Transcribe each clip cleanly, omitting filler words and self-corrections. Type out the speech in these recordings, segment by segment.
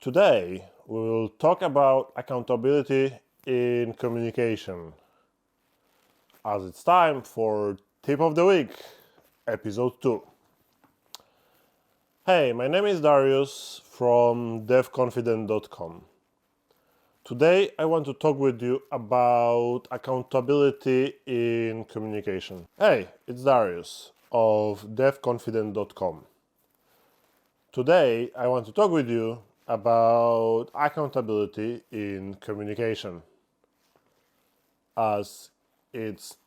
Today, we will talk about accountability in communication, as it's time for Tip of the Week, Episode 2. Hey, my name is Darius from devconfident.com. Today, I want to talk with you about accountability in communication. Hey, it's Darius of devconfident.com. Today, I want to talk with you about accountability in communication, as it's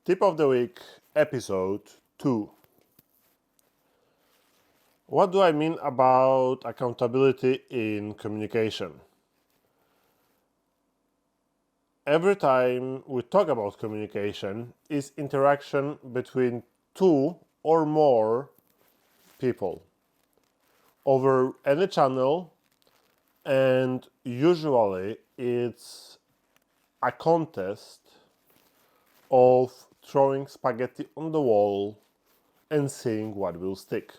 Tip of the Week, Episode 2. What do I mean about accountability in communication? Every time we talk about communication, is interaction between two or more people over any channel, and usually it's a contest of throwing spaghetti on the wall and seeing what will stick.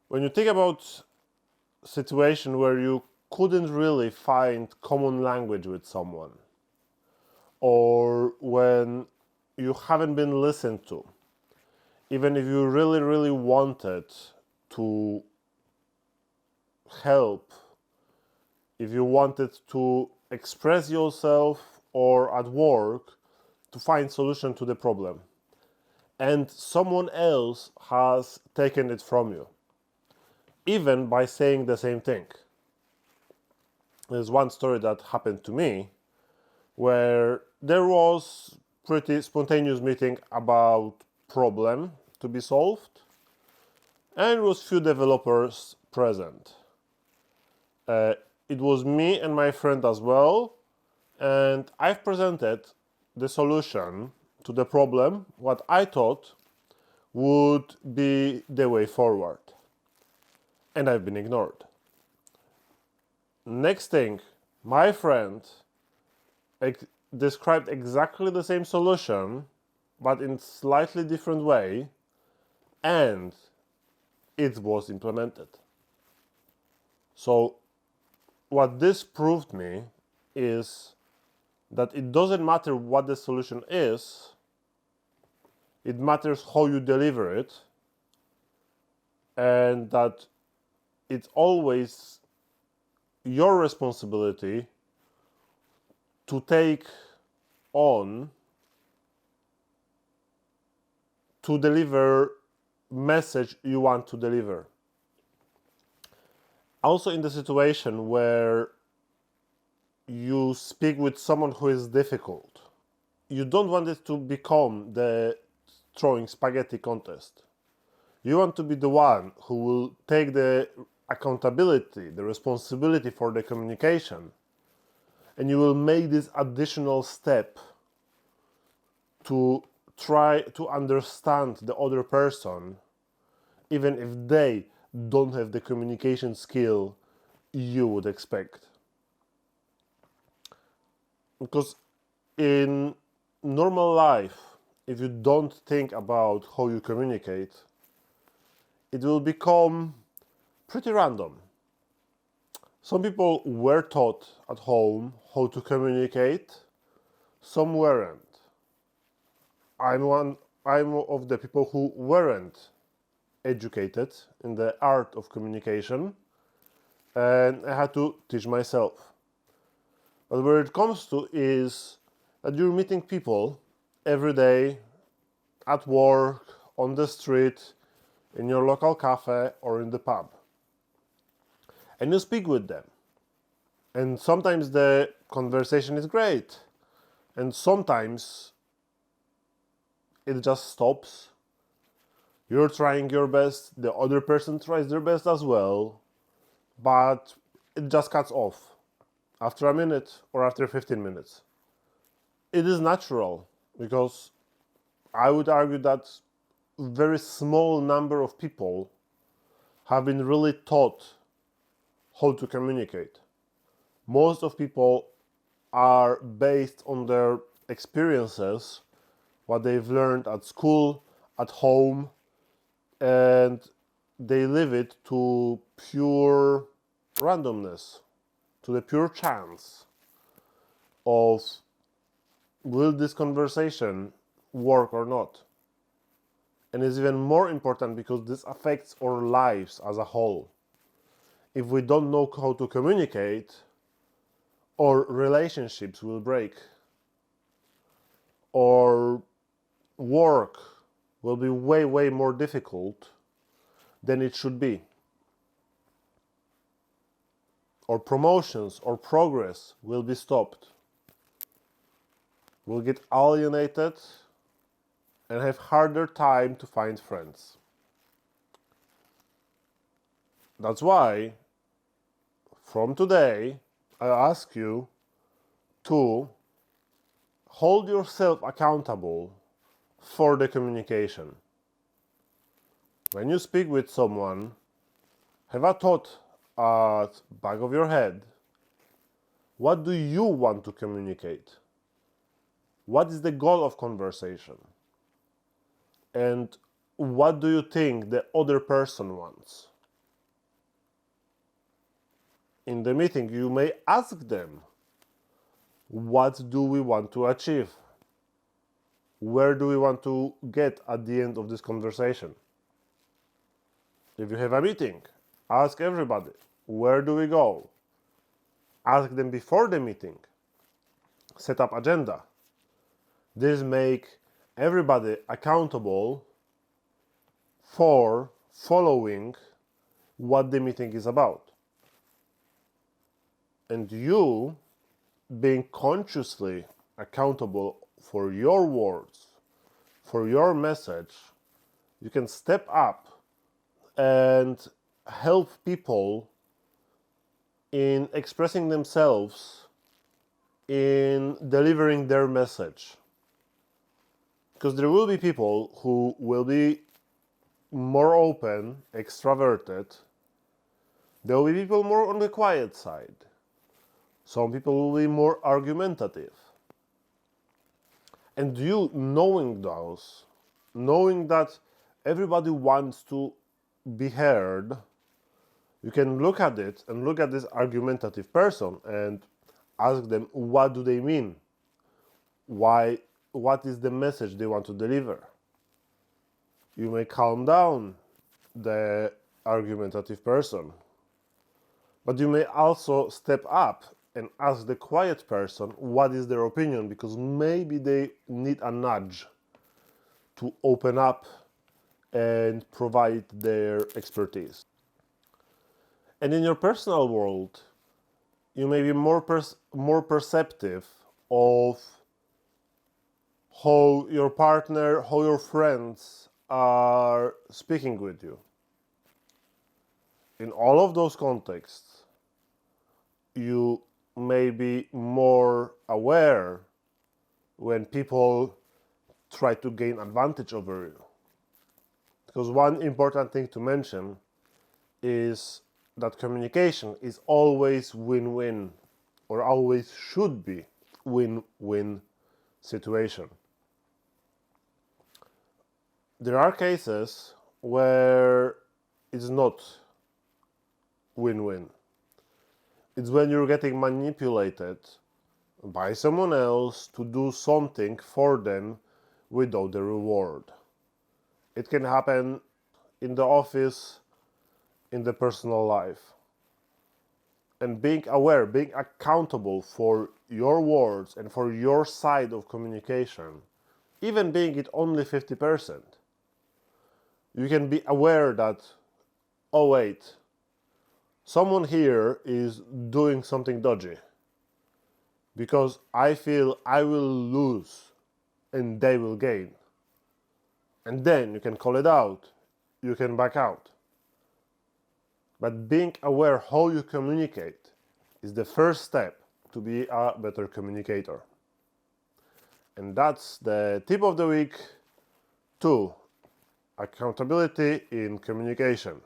When you think about a situation where you couldn't really find common language with someone, or when you haven't been listened to, even if you really wanted to help, if you wanted to express yourself or at work to find solution to the problem, and someone else has taken it from you, even by saying the same thing. There's one story that happened to me where there was pretty spontaneous meeting about problem to be solved, and it was few developers present. It was me and my friend as well, and I've presented the solution to the problem, what I thought would be the way forward, and I've been ignored. Next thing, my friend described exactly the same solution, but in slightly different way, and it was implemented. So what this proved me is that it doesn't matter what the solution is, it matters how you deliver it, and that it's always your responsibility to take on to deliver message you want to deliver. Also, in the situation where you speak with someone who is difficult, you don't want it to become the throwing spaghetti contest. You want to be the one who will take the accountability, the responsibility for the communication, and you will make this additional step to try to understand the other person, even if they don't have the communication skill you would expect. Because in normal life, if you don't think about how you communicate, it will become pretty random. Some people were taught at home how to communicate, some weren't. I'm of the people who weren't educated in the art of communication, and I had to teach myself. But where it comes to is that you're meeting people every day, at work, on the street, in your local cafe or in the pub, and you speak with them. And sometimes the conversation is great, and sometimes it just stops. You're trying your best, the other person tries their best as well, but it just cuts off after a minute or after 15 minutes. It is natural, because I would argue that a very small number of people have been really taught how to communicate. Most of people are based on their experiences, what they've learned at school, at home, and they leave it to pure randomness, to the pure chance of will this conversation work or not. And it's even more important because this affects our lives as a whole. If we don't know how to communicate, our relationships will break. Our work will be way, way more difficult than it should be. Our promotions or progress will be stopped. We'll get alienated and have harder time to find friends. That's why, from today, I ask you to hold yourself accountable for the communication. When you speak with someone, have a thought at the back of your head. What do you want to communicate? What is the goal of conversation? And what do you think the other person wants? In the meeting, you may ask them, what do we want to achieve? Where do we want to get at the end of this conversation? If you have a meeting, ask everybody, where do we go? Ask them before the meeting. Set up agenda. This make everybody accountable for following what the meeting is about. And you being consciously accountable for your words, for your message, you can step up and help people in expressing themselves, in delivering their message. Because there will be people who will be more open, extroverted. There will be people more on the quiet side. Some people will be more argumentative. And you knowing those, knowing that everybody wants to be heard, you can look at it and look at this argumentative person and ask them what do they mean? Why? What is the message they want to deliver? You may calm down the argumentative person, but you may also step up and ask the quiet person what is their opinion, because maybe they need a nudge to open up and provide their expertise. And in your personal world, you may be more perceptive of how your partner, how your friends are speaking with you. In all of those contexts, you may be more aware when people try to gain advantage over you. Because one important thing to mention is that communication is always win-win, or always should be win-win situation. There are cases where it's not win-win. It's when you're getting manipulated by someone else to do something for them without the reward. It can happen in the office, in the personal life. And being aware, being accountable for your words and for your side of communication, even being it only 50%, you can be aware that, oh wait, someone here is doing something dodgy, because I feel I will lose and they will gain. And then you can call it out, you can back out. But being aware how you communicate is the first step to be a better communicator. And that's the tip of the week 2: accountability in communication.